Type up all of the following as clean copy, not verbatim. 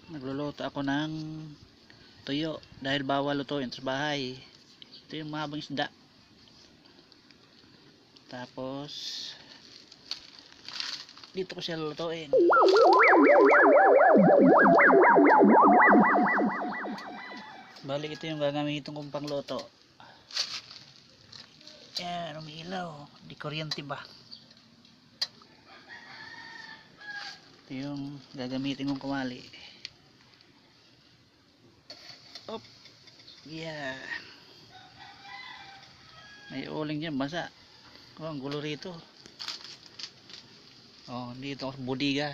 Nagluluto ako ng tuyo dahil bawal lutuin sa bahay. Ito yung mahabang isda. Tapos dito ko siya lulutuin. Balik ito yung gagamitin kong pangluto. Yan, umiilaw. Di kuryente ba? Ito yung gagamitin kong kumali. Op. Yeah. May uling dyan, basa. Oh, ang gulo rito. Oh, dito ako sa budiga.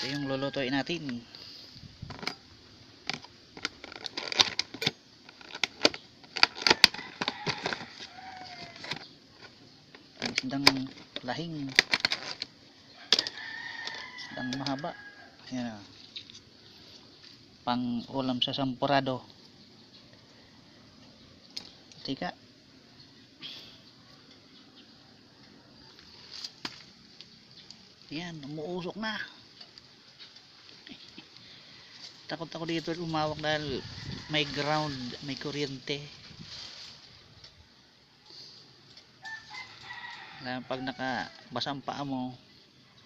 Ito yung lulutuin natin. Ang isdang lahing. Isdang mahaba. Yan. Pang ulam sa sampurado. Tika. Yan, umuusok na. Takot ako dito umawak dahil may ground, may kuryente. Pag nakabasa ang paa mo,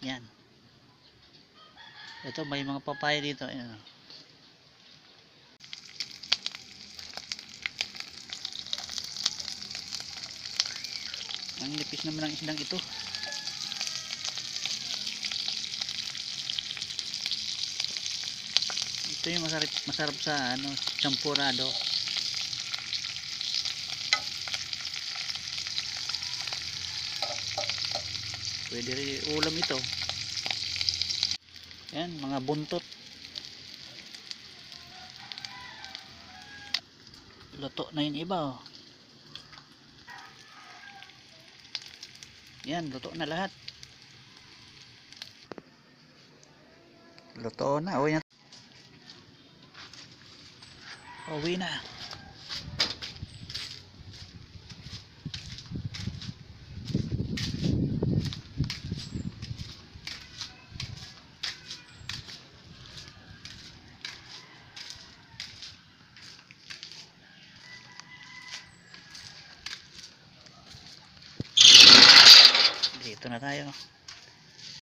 yan. Ito, may mga papaya dito. Ayan. Ang nipis naman ng isdang ito. Ito yung masarap sa champurado. Pwede rin ulam ito. Yan, mga buntot. Luto na yung iba, oh. Yan, luto na lahat. Luto na, uwi na. Uwi na. Dito na tayo.